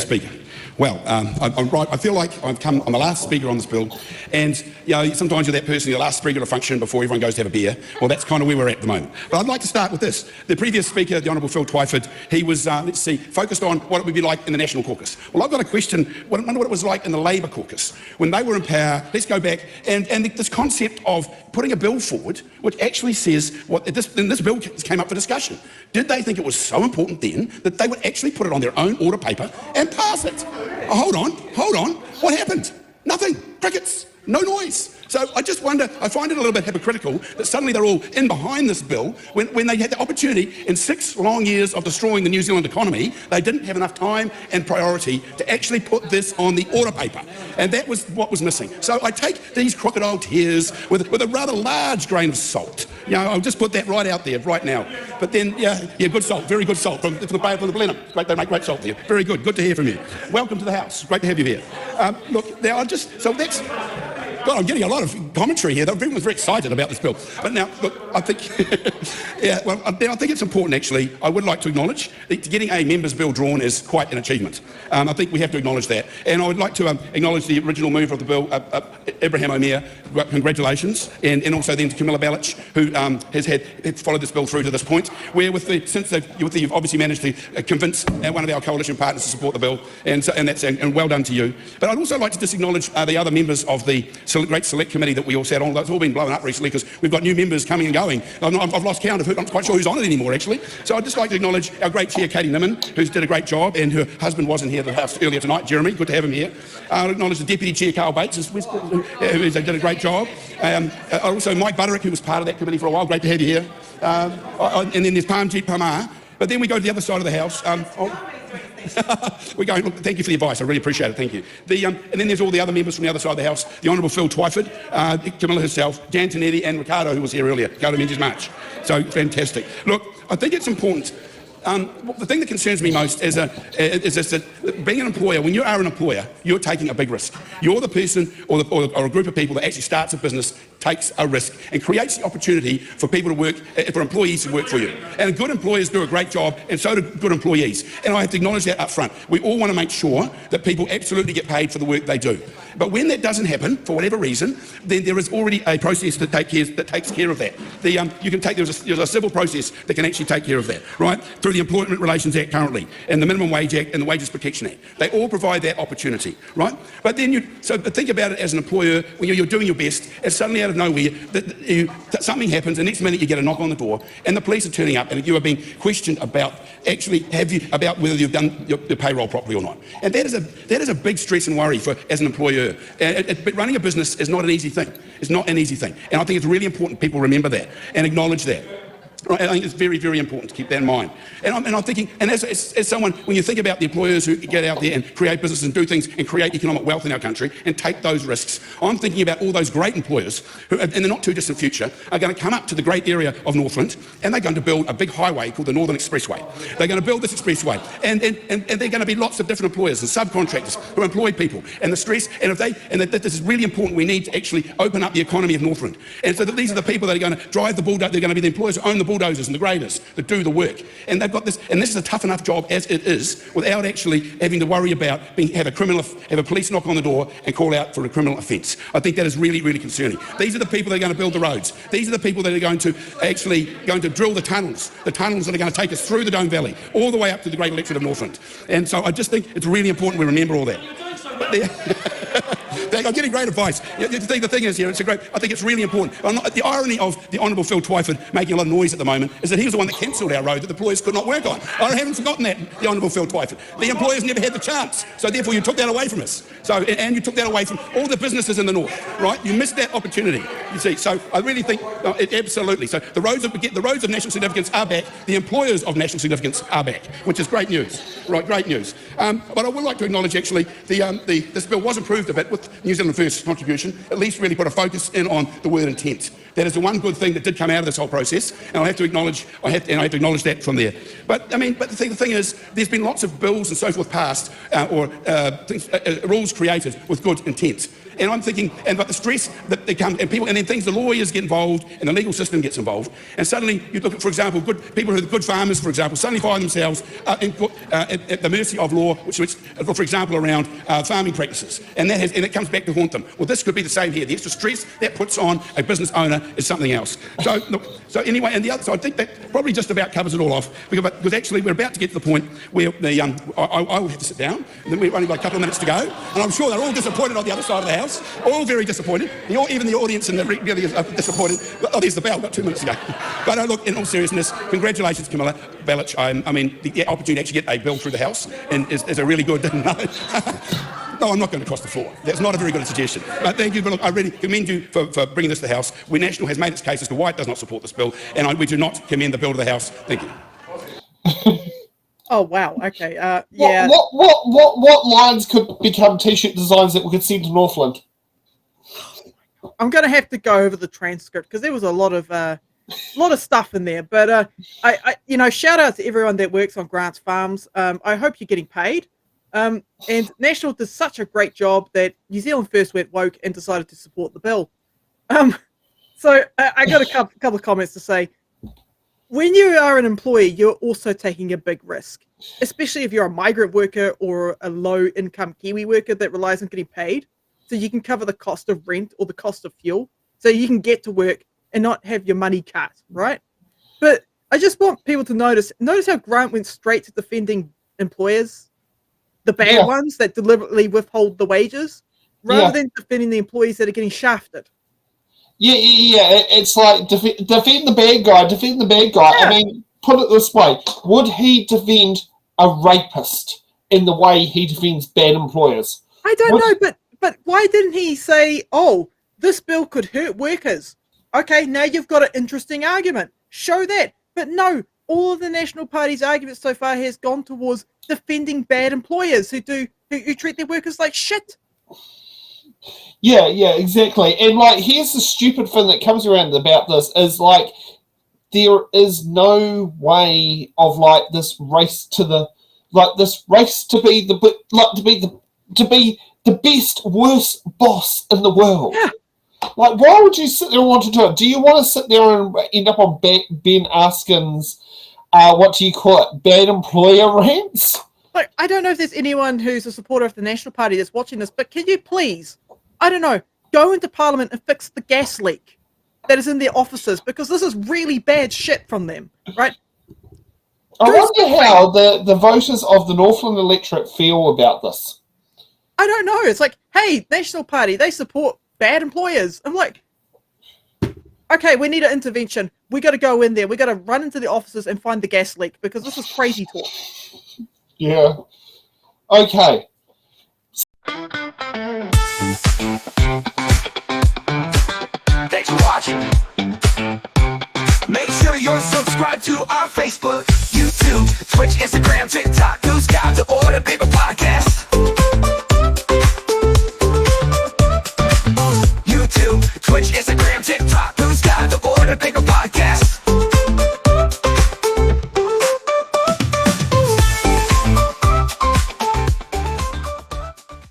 Speaker. Well, I'm right. I feel like I'm the last speaker on this bill, and sometimes you're that person, you're the last speaker to function before everyone goes to have a beer. Well, that's kind of where we're at the moment. But I'd like to start with this. The previous speaker, the Honourable Phil Twyford, he was, focused on what it would be like in the National Caucus. Well, I've got a question. I wonder what it was like in the Labour caucus when they were in power. Let's go back and this concept of putting a bill forward, which actually says this bill came up for discussion. Did they think it was so important then that they would actually put it on their own order paper and pass it? Oh, hold on. What happened? Nothing. Crickets. No noise. So I just wonder, I find it a little bit hypocritical that suddenly they're all in behind this bill when they had the opportunity in 6 long years of destroying the New Zealand economy. They didn't have enough time and priority to actually put this on the order paper. And that was what was missing. So I take these crocodile tears with a rather large grain of salt. I'll just put that right out there right now. But then, good salt, very good salt from the Bay of the Blenheim. Great, they make great salt there. Very good. Good to hear from you. Welcome to the House. Great to have you here. Look, now God, I'm getting a lot of commentary here. Everyone's very excited about this bill. But now, look, I think, I think it's important, actually. I would like to acknowledge that getting a member's bill drawn is quite an achievement. I think we have to acknowledge that. And I would like to acknowledge the original mover of the bill, Abraham O'Meara. Congratulations. And also then to Camilla Balich, who has followed this bill through to this point, where you've obviously managed to convince one of our coalition partners to support the bill. And well done to you. But I'd also like to just acknowledge the other members of the great select committee that we all sat on. It's all been blown up recently because we've got new members coming and going. I've lost count of who. I'm not quite sure who's on it anymore, actually. So I'd just like to acknowledge our great chair, Katie Nimmin, who's did a great job, and her husband wasn't here at the House earlier tonight, Jeremy. Good to have him here. I'll acknowledge the deputy chair, Carl Bates, who did a great job. Also Mike Butterick, who was part of that committee for a while. Great to have you here. And then there's Parmjeet Parmar. But then we go to the other side of the House. We're going, look, thank you for the advice. I really appreciate it. Thank you. And then there's all the other members from the other side of the House. The Honourable Phil Twyford, Camilla herself, Dan Tonetti and Ricardo, who was here earlier. Ricardo Mendes March. So fantastic. Look, I think it's important. The thing that concerns me most is that being an employer, when you are an employer, you're taking a big risk. You're the person or a group of people that actually starts a business, takes a risk, and creates the opportunity for people to work, for employees to work for you. And good employers do a great job, and so do good employees. And I have to acknowledge that up front. We all want to make sure that people absolutely get paid for the work they do. But when that doesn't happen, for whatever reason, then there is already a process that takes care of that. There's a civil process that can actually take care of that, right? Through the Employment Relations Act currently, and the Minimum Wage Act, and the Wages Protection Act. They all provide that opportunity, right? But then think about it as an employer, when you're doing your best, and suddenly out of nowhere, something happens, and next minute you get a knock on the door, and the police are turning up, and you are being questioned about whether you've done your payroll properly or not. And that is a big stress and worry as an employer. But running a business is not an easy thing. It's not an easy thing. And I think it's really important people remember that and acknowledge that. Right, I think it's very, very important to keep that in mind. And I'm thinking, and as someone, when you think about the employers who get out there and create businesses and do things and create economic wealth in our country and take those risks, I'm thinking about all those great employers who, in the not too distant future, are going to come up to the great area of Northland, and they're going to build a big highway called the Northern Expressway. They're going to build this expressway, and there are going to be lots of different employers and subcontractors who employ people. And the stress, and that this is really important. We need to actually open up the economy of Northland, and so that these are the people that are going to drive the bulldozer. They're going to be the employers who own the bulldozers and the graders that do the work. And they've got this, and this is a tough enough job as it is, without actually having to worry about have a police knock on the door and call out for a criminal offence. I think that is really, really concerning. These are the people that are going to build the roads. These are the people that are going to drill the tunnels that are going to take us through the Dome Valley, all the way up to the Great Electorate of Northland. And so I just think it's really important we remember all that. I'm getting great advice. The thing is here, I think it's really important. The irony of the Honourable Phil Twyford making a lot of noise at the moment is that he was the one that cancelled our road that the employers could not work on. I haven't forgotten that, the Honourable Phil Twyford. The employers never had the chance, so therefore you took that away from us. And you took that away from all the businesses in the north, right? You missed that opportunity, you see. So I really think, absolutely. So the roads of national significance are back. The employers of national significance are back, which is great news, right? Great news. But I would like to acknowledge, actually, this bill was improved a bit with New Zealand First's contribution. At least really put a focus in on the word intent. That is the one good thing that did come out of this whole process, and I have to acknowledge that from there. But the thing is, there's been lots of bills and so forth passed, rules created with good intent. And I'm thinking, but the stress that they come, and people, and then the lawyers get involved, and the legal system gets involved, and suddenly you look at, for example, people who are good farmers, for example, suddenly find themselves at the mercy of law, which, for example, around farming practices, and it comes back to haunt them. Well, this could be the same here. The extra stress that puts on a business owner is something else. So anyway, and so I think that probably just about covers it all off, because actually we're about to get to the point where I will have to sit down, and then we've only got a couple of minutes to go, and I'm sure they're all disappointed on the other side of the house, all very disappointed. Even the audience and the really is disappointed. Oh, there's the bell, got 2 minutes to go. But look, in all seriousness, congratulations, Camilla Balich. I mean, the opportunity to actually get a bill through the House is a really good... No, I'm not going to cross the floor. That's not a very good suggestion. But thank you. But look, I really commend you for bringing this to the House. We National has made its case as to why it does not support this bill, and we do not commend the bill to the House. Thank you. Oh wow. Okay. Yeah. What lines could become T-shirt designs that we could send to Northland? I'm going to have to go over the transcript because there was a lot of stuff in there. But I shout out to everyone that works on Grant's Farms. I hope you're getting paid. And National does such a great job that New Zealand First went woke and decided to support the bill. So I got a couple of comments to say. When you are an employee, you're also taking a big risk, especially if you're a migrant worker or a low-income Kiwi worker that relies on getting paid. So you can cover the cost of rent or the cost of fuel, so you can get to work and not have your money cut, right? But I just want people to notice how Grant went straight to defending employers, the bad ones that deliberately withhold the wages, rather than defending the employees that are getting shafted. Yeah. It's like defend the bad guy. Defend the bad guy. Yeah. I mean, put it this way: would he defend a rapist in the way he defends bad employers? I don't know, but why didn't he say, "Oh, this bill could hurt workers"? Okay, now you've got an interesting argument. Show that. But no, all of the National Party's arguments so far has gone towards defending bad employers who treat their workers like shit. Yeah, exactly. And like, here's the stupid thing that comes around about this is like, there is no way of like this race to be the best worst boss in the world. Yeah. Like, why would you sit there and want to do it? Do you want to sit there and end up on Ben Askin's bad employer rants? Like, I don't know if there's anyone who's a supporter of the National Party that's watching this, but can you please, I don't know, go into Parliament and fix the gas leak that is in their offices, because this is really bad shit from them, right? I wonder how the voters of the Northland electorate feel about this. I don't know. It's like, hey, National Party, they support bad employers. I'm like, okay, we need an intervention. We got to go in there. We got to run into the offices and find the gas leak, because this is crazy talk. Yeah. Okay. Thanks for watching. Make sure you're subscribed to our Facebook.